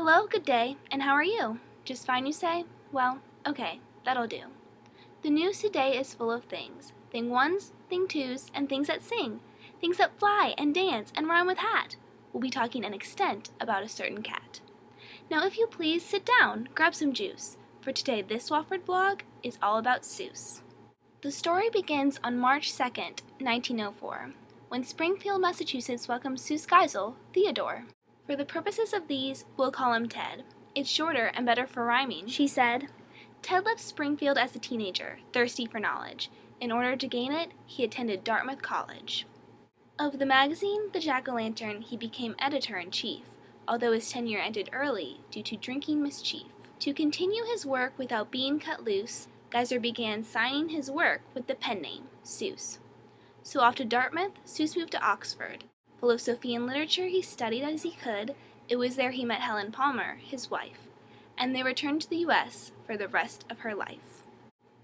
Hello, good day, and how are you? Just fine, you say? Well, okay, that'll do. The news today is full of things. Thing ones, thing twos, and things that sing. Things that fly and dance and rhyme with hat. We'll be talking an extent about a certain cat. Now if you please, sit down, grab some juice. For today, this Wofford blog is all about Seuss. The story begins on March 2nd, 1904, when Springfield, Massachusetts welcomed Seuss Geisel, Theodore. For the purposes of these, we'll call him Ted. It's shorter and better for rhyming, she said. Ted left Springfield as a teenager, thirsty for knowledge. In order to gain it, he attended Dartmouth College. Of the magazine, The Jack-o'-lantern, he became editor-in-chief, although his tenure ended early due to drinking mischief. To continue his work without being cut loose, Geyser began signing his work with the pen name, Seuss. So off to Dartmouth, Seuss moved to Oxford. Full of Sophian literature he studied as he could, it was there he met Helen Palmer, his wife, and they returned to the U.S. for the rest of her life.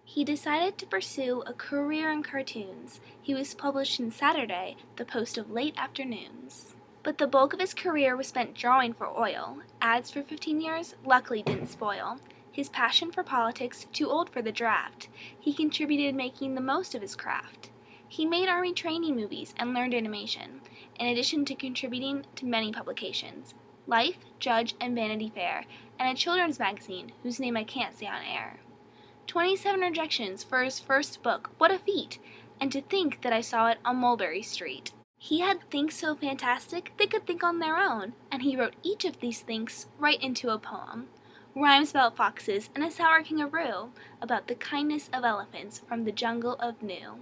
He decided to pursue a career in cartoons. He was published in Saturday, the post of late afternoons. But the bulk of his career was spent drawing for oil. Ads for 15 years luckily didn't spoil his passion for politics, too old for the draft. He contributed making the most of his craft. He made Army training movies and learned animation, in addition to contributing to many publications, Life, Judge, and Vanity Fair, and a children's magazine whose name I can't say on air. 27 rejections for his first book, what a feat! And to think that I saw it on Mulberry Street. He had things so fantastic they could think on their own, and he wrote each of these things right into a poem. Rhymes about foxes and a sour kangaroo, about the kindness of elephants from the jungle of New,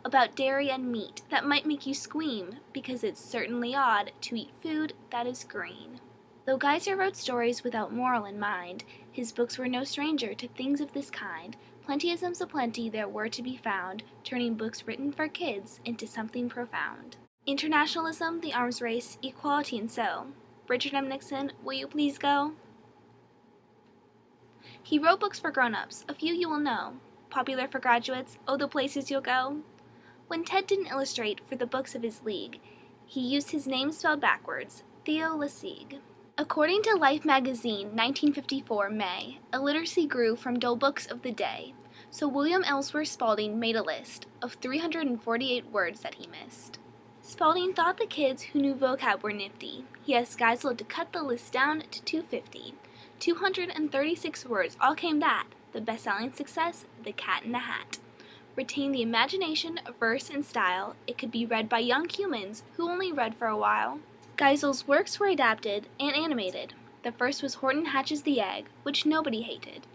about dairy and meat that might make you squeam, because it's certainly odd to eat food that is green. Though Geyser wrote stories without moral in mind, his books were no stranger to things of this kind. Plentyisms aplenty there were to be found, turning books written for kids into something profound. Internationalism, the arms race, equality, and so. Richard M. Nixon, will you please go? He wrote books for grown-ups, a few you will know. Popular for graduates, oh the places you'll go. When Ted didn't illustrate for the books of his league, he used his name spelled backwards, Theo Lessig. According to Life magazine, 1954 May, illiteracy grew from dull books of the day, so William Ellsworth Spaulding made a list of 348 words that he missed. Spaulding thought the kids who knew vocab were nifty. He asked Geisel to cut the list down to 250. 236 words, all came that, the best-selling success, The Cat in the Hat. Retain the imagination, verse, and style, it could be read by young humans who only read for a while. Geisel's works were adapted and animated. The first was Horton Hatches the Egg, which nobody hated.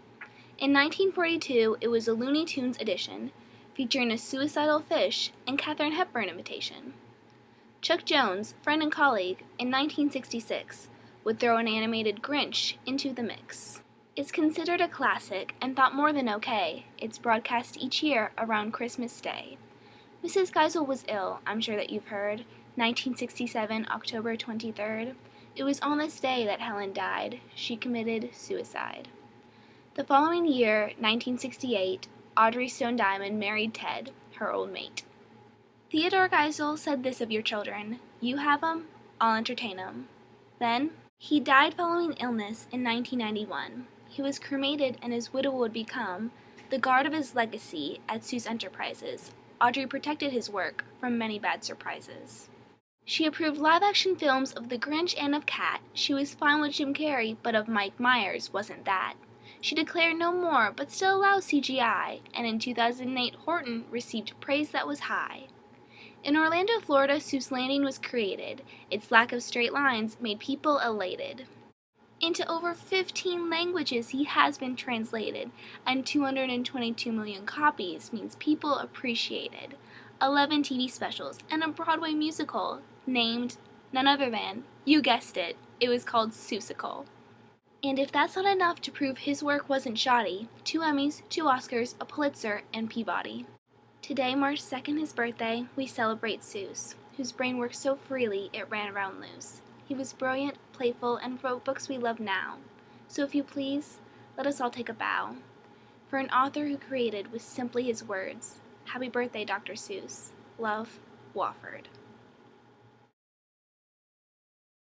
In 1942, it was a Looney Tunes edition, featuring a suicidal fish and Katharine Hepburn imitation. Chuck Jones, friend and colleague, in 1966, would throw an animated Grinch into the mix. It's considered a classic and thought more than okay. It's broadcast each year around Christmas Day. Mrs. Geisel was ill, I'm sure that you've heard. 1967, October 23rd. It was on this day that Helen died. She committed suicide. The following year, 1968, Audrey Stone Diamond married Ted, her old mate. Theodore Geisel said this of your children, you have 'em, I'll entertain 'em. Then, he died following illness in 1991. He was cremated and his widow would become the guard of his legacy at Seuss Enterprises. Audrey protected his work from many bad surprises. She approved live-action films of The Grinch and of Cat. She was fine with Jim Carrey, but of Mike Myers wasn't that. She declared no more, but still allowed CGI, and in 2008 Horton received praise that was high. In Orlando, Florida, Seuss Landing was created. Its lack of straight lines made people elated. Into over 15 languages he has been translated, and 222 million copies means people appreciated. 11 TV specials, and a Broadway musical, named none other than, you guessed it, it was called Seussical. And if that's not enough to prove his work wasn't shoddy, 2 Emmys, 2 Oscars, a Pulitzer, and Peabody. Today, March 2nd, his birthday, we celebrate Seuss, whose brain worked so freely it ran around loose. He was brilliant, playful, and wrote books we love now. So if you please, let us all take a bow for an author who created with simply his words. Happy birthday, Dr. Seuss. Love, Wofford.